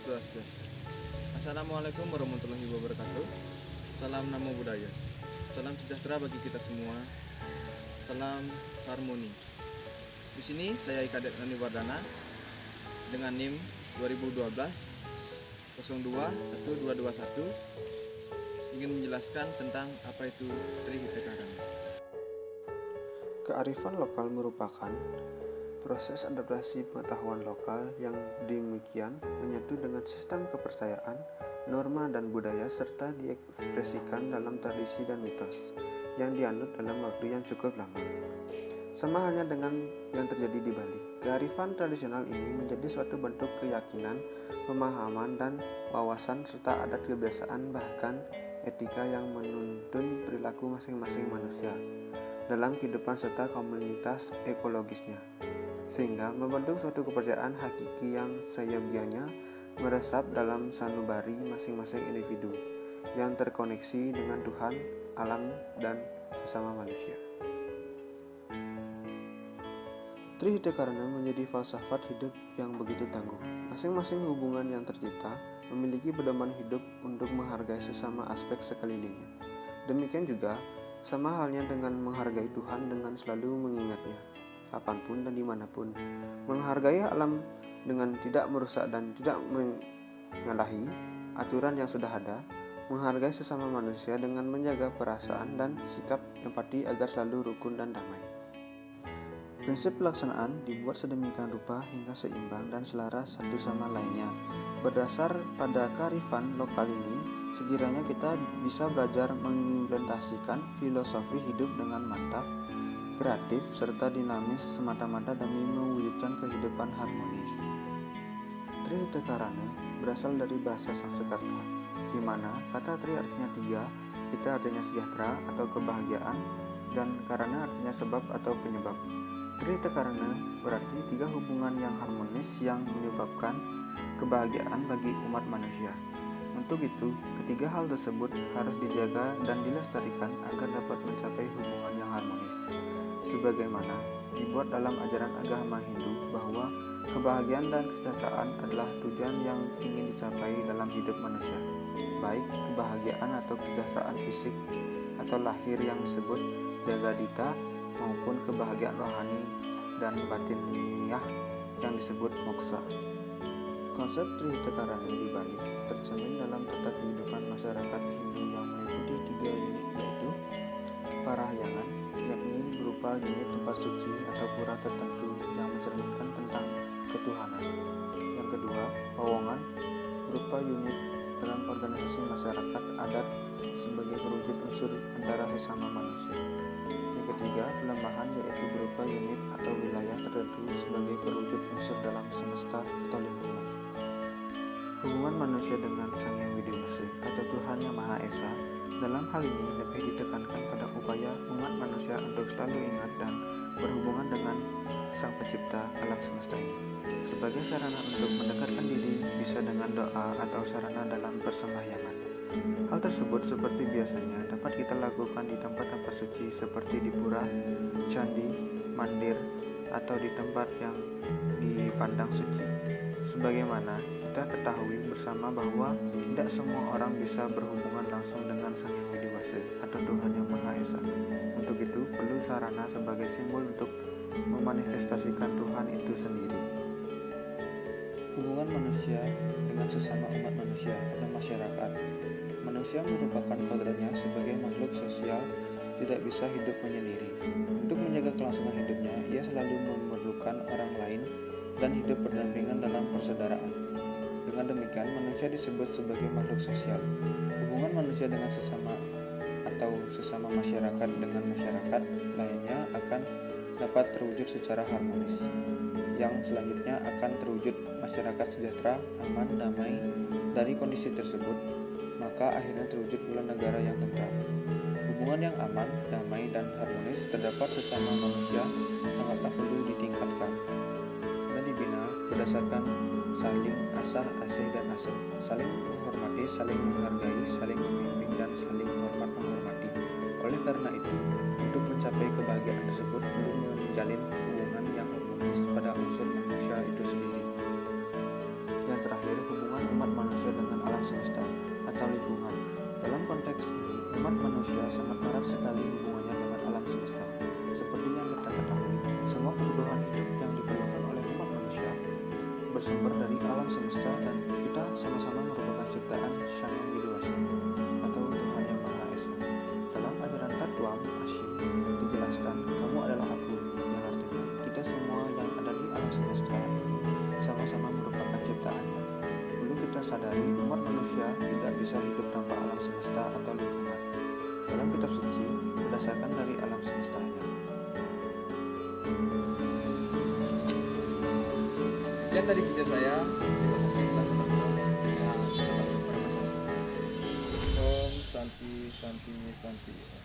Swastiastu. Assalamualaikum warahmatullahi wabarakatuh. Salam namo budaya. Salam sejahtera bagi kita semua. Salam harmoni. Di sini saya Kadet Nani Wardana dengan NIM 2012 021221 ingin menjelaskan tentang apa itu Trihita Karana. Kearifan lokal merupakan proses adaptasi pengetahuan lokal yang demikian menyatu dengan sistem kepercayaan, norma dan budaya serta diekspresikan dalam tradisi dan mitos yang dianut dalam waktu yang cukup lama. Sama halnya dengan yang terjadi di Bali, kearifan tradisional ini menjadi suatu bentuk keyakinan, pemahaman dan wawasan serta adat kebiasaan bahkan etika yang menuntun perilaku masing-masing manusia dalam kehidupan serta komunitas ekologisnya, sehingga membentuk suatu kepercayaan hakiki yang seyogianya meresap dalam sanubari masing-masing individu yang terkoneksi dengan Tuhan, alam, dan sesama manusia. Trihita Karana menjadi falsafat hidup yang begitu tangguh. Masing-masing hubungan yang tercipta memiliki pedoman hidup untuk menghargai sesama aspek sekelilingnya. Demikian juga, sama halnya dengan menghargai Tuhan dengan selalu mengingatnya kapanpun dan dimanapun, menghargai alam dengan tidak merusak dan tidak menyalahi aturan yang sudah ada, menghargai sesama manusia dengan menjaga perasaan dan sikap empati agar selalu rukun dan damai. Prinsip pelaksanaan dibuat sedemikian rupa hingga seimbang dan selaras satu sama lainnya. Berdasar pada kearifan lokal ini, sekiranya kita bisa belajar mengimplementasikan filosofi hidup dengan mantap, kreatif, serta dinamis semata-mata demi mewujudkan kehidupan harmonis. Trihita Karana berasal dari bahasa Sanskerta, di mana kata Tri artinya tiga, Hita artinya sejahtera atau kebahagiaan, dan Karana artinya sebab atau penyebab. Trihita Karana berarti tiga hubungan yang harmonis yang menyebabkan kebahagiaan bagi umat manusia. Untuk itu, ketiga hal tersebut harus dijaga dan dilestarikan agar dapat mencapai hubungan yang harmonis. Sebagaimana dibuat dalam ajaran agama Hindu bahwa kebahagiaan dan kesejahteraan adalah tujuan yang ingin dicapai dalam hidup manusia, baik kebahagiaan atau kesejahteraan fisik atau lahir yang disebut jagadita maupun kebahagiaan rohani dan batiniah yang disebut moksha. Konsep Trihita Karana di Bali tercermin dalam tata kehidupan masyarakat Hindu yang meliputi tiga unit, yaitu parahyangan, yakni berupa unit tempat suci atau pura tertentu yang mencerminkan tentang ketuhanan. Yang kedua, pawongan, berupa unit dalam organisasi masyarakat adat sebagai perwujud unsur antara sesama manusia. Yang ketiga, pelembahan, yaitu berupa unit atau wilayah tertentu sebagai perwujud unsur dalam semesta atau lingkungan. Hubungan manusia dengan Sang Yang Widi Wase atau Tuhan Yang Maha Esa dalam hal ini lebih ditekankan pada upaya umat manusia untuk selalu ingat dan berhubungan dengan Sang Pencipta alam semesta ini. Sebagai sarana untuk mendekatkan diri bisa dengan doa atau sarana dalam persembahyangan. Hal tersebut seperti biasanya dapat kita lakukan di tempat-tempat suci seperti di pura, candi, mandir, atau di tempat yang dipandang suci. Sebagaimana kita ketahui bersama bahwa tidak semua orang bisa berhubungan langsung dengan Sang Yang Widi Wase atau Tuhan Yang Maha Esa. Untuk itu perlu sarana sebagai simbol untuk memanifestasikan Tuhan itu sendiri. Hubungan manusia dengan sesama umat manusia atau masyarakat. Manusia merupakan kodratnya sebagai makhluk sosial, tidak bisa hidup menyendiri. Untuk menjaga kelangsungan hidupnya, ia selalu memerlukan orang lain dan hidup berdampingan dalam persaudaraan. Dengan demikian, manusia disebut sebagai makhluk sosial. Hubungan manusia dengan sesama atau sesama masyarakat dengan masyarakat lainnya akan dapat terwujud secara harmonis. Yang selanjutnya akan terwujud masyarakat sejahtera, aman, damai. Dari kondisi tersebut, maka akhirnya terwujud pula negara yang tentram. Hubungan yang aman, damai, dan harmonis terdapat sesama manusia sangatlah perlu ditingkatkan dan dibina berdasarkan saling asah, asih, dan asuh, saling menghormati, saling menghargai, saling membimbing, dan saling hormat menghormati. Oleh karena itu, untuk mencapai kebahagiaan tersebut perlu menjalin hubungan yang harmonis pada unsur manusia itu sendiri. Yang terakhir, hubungan umat bersumber dari alam semesta dan kita sama-sama merupakan ciptaan Sang Yang Widi Wasi atau Tuhan Yang Maha Esa. Dalam ajaran Tatwam Asyi dijelaskan, kamu adalah aku, yang artinya kita semua yang ada di alam semesta ini sama-sama merupakan ciptaannya. Perlu kita sadari, umat manusia tidak bisa hidup tanpa alam semesta atau lingkungan. Dalam kitab suci berdasarkan dari alam semestanya. Sekian tadi video saya. Terima kasih telah menonton. Om Santi Santi Santi.